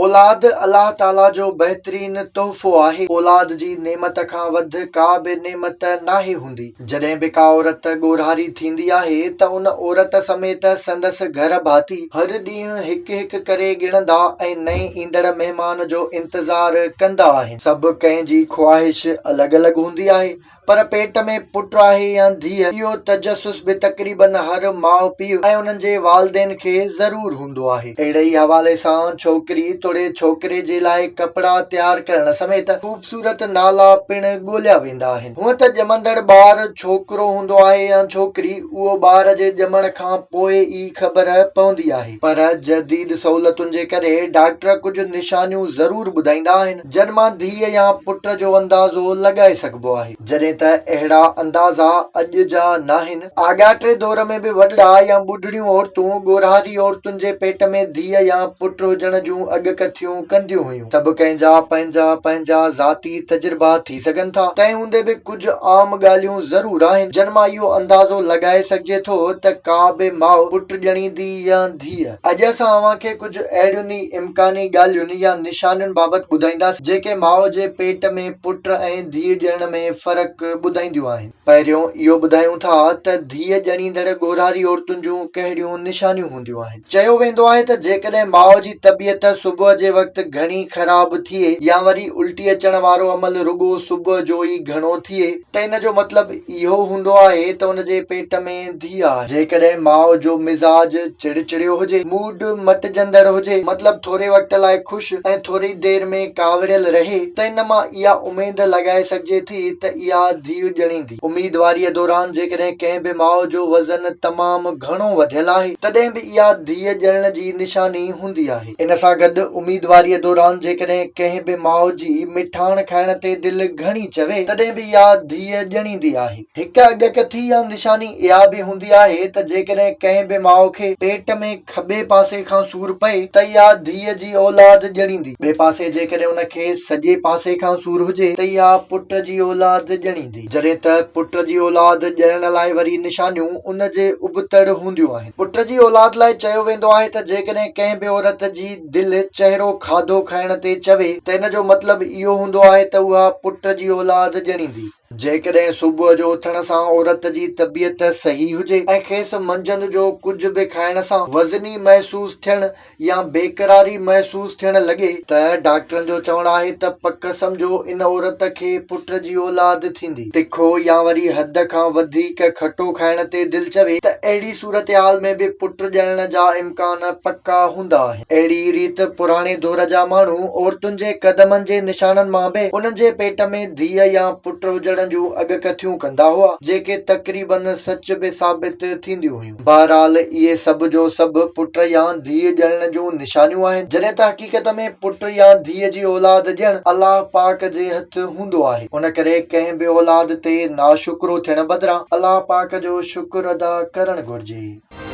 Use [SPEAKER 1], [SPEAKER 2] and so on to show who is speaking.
[SPEAKER 1] औलाद अल्लाह ताला जो बेहतरीन तोहफ़ो आहे। औलाद जी नेमत खां वध का बि नेमत नाहे हूंदी। जॾहिं बि का औरत ॻोरहारी थींदी आहे त उन औरत समेत संदसि घर भाती हर ॾींहुं हिकु हिकु करे गिणंदा ऐं नए ईंदड़ महिमान जो इंतज़ार कंदा आहिनि। सभु कंहिंजी ख्वाहिश अलॻि अलॻि हूंदी आहे, पर पेट में पुट आहे या धीअ, इहो तजसुस बि तक़रीबन हर माउ पीउ ऐं उन्हनि जे वालिदैन खे ज़रूर हूंदो आहे। अहिड़े ई हवाले सां छोकिरी तोड़े छोकिरे जे लाइ कपिड़ा तयारु करण समेत ख़ूबसूरत नाला पिण ॻोल्हिया वेंदा आहिनि। हूअं त ॼमंदड़ ॿार छोकिरो हूंदो आहे या छोकिरी, उहो ॿार जे ॼमण खां पोइ ई ख़बर पवंदी आहे, पर जदीद सहूलतुनि जे करे डॉक्टर कुझु निशानियूं ज़रूर ॿुधाईंदा आहिनि जिन मां धीअ या पुट जो अंदाज़ो लॻाए सघिबो आहे। जॾहिं त अहिड़ा अंदाज़ा अॼु जा नाहिनि। आॻाटे दौर में बि वॾड़ा या ॿुढड़ियूं औरतूं ॻोरहारी औरतुनि जे पेट में धीअ या पुट हुजण जूं अॻकथियूं कंदियूं हुयूं। सभु कंहिंजा पंहिंजा पंहिंजा ज़ाती तजुर्बा थी सघनि था। तंहिं हूंदे बि कुझु आम ॻाल्हियूं ज़रूर आहिनि जिन मां इहो अंदाज़ो लॻाए सघिजे थो त का बि माउ पुट ॼणींदी या धीअ। अॼु असां अव्हांखे कुझु अहिड़ियुनि ई इम्कानी ॻाल्हियुनि या निशानियुनि बाबति ॿुधाईंदासीं जेके माउ जे पेट में पुट ऐं धीअ ॼणण में फ़र्क़ु ॿुधाईंदियूं आहिनि। पहिरियों इहो ॿुधायूं था त धीअ ॼणींदड़ ॻोरहारी औरतुनि जूं कहिड़ियूं निशानियूं हूंदियूं आहिनि। चयो वेंदो आहे त जेकॾहिं माउ जी तबियत सुबुह जे वक़्तु घणी ख़राब थिए या वरी उल्टी अचण वारो अमल रुॻो सुबुह जो ई घणो थिए त इन जो मतिलबु इहो हूंदो आहे त उन जे पेट में धीअ आहे। जेकॾहिं माउ जो मिज़ाज चिड़चिड़ियो हुजे, मूड मटिजंदड़ हुजे, मतिलबु थोरे वक़्त लाइ ख़ुशि ऐं थोरी देर में कावड़ियल रहे, त इन मां इहा उमेद लॻाए सघिजे थी त इहा धीअ ॼणींदी। उमीदवारीअ दौरान जेकॾहिं कंहिं बि माउ जो वज़न तमामु घणो वधियल आहे, तॾहिं बि इहा धीअ ॼणण जी निशानी हूंदी आहे। इन सां गॾु उमीदवारीअ दौरान जेकॾहिं कंहिं बि माउ जी मिठाण खाइण ते दिलि घणी चवे, तॾहिं बि इहा धीअ ॼणींदी आहे। हिकु अॻकथी या निशानी इहा बि हूंदी आहे त जेकॾहिं कंहिं बि माउ खे पेट में खॿे पासे खां सूरु पए त इहा धीअ जी औलाद ॼणींदी। ॿिए पासे जेकॾहिं उन खे सॼे पासे खां सूरु हुजे त इहा पुट जी औलाद ॼणींदी। जॾहिं त पुट जी औलाद ॼणण लाइ वरी निशानियूं उन जे उबतड़ हूंदियूं आहिनि। पुट जी औलाद लाइ चयो वेंदो आहे त जेकॾहिं कंहिं बि औरत जी दिलि चहिरो खाधो खाइण ते चवे त इन जो मतिलबु इहो हूंदो आहे त उहा पुट जी औलाद ॼणींदी। जेकॾहिं सुबुह जो उथण सां औरत जी तबियत सही हुजे ऐं खेसि मंझंदि जो कुझु बि खाइण सां वज़नी महसूस थियण या बेक़रारी महसूस थियण लॻे त डॉक्टरनि जो चवणु आहे त पक सम्झो इन औरत खे पुट जी औलाद थींदी। तिखो या वरी हद खां वधीक खटो खाइण ते दिलि चवे त अहिड़ी सूरत हाल में बि पुट ॼणण जा इम्कान पक्का हूंदा आहिनि। अहिड़ी रीति पुराणे दौर जा माण्हू औरतुनि जे कदमनि जे निशाननि मां बि उन्हनि जे पेट में धीअ या पुट हुजण जूं अॻकथियूं कंदा हुआ, जेके तक़रीबन सच बि साबित थींदियूं हुयूं। बहरहाल इहे सभु जो सभु पुट या धीअ ॼणण जूं निशानियूं आहिनि, जॾहिं त हक़ीक़त में पुट या धीअ जी औलाद ॼण अलाह पाक जे हथ हूंदो आहे। उन करे कंहिं बि औलाद ते नाशुक्रो थियण बदिरां अलाह पाक जो शुक्र अदा करणु घुरिजे।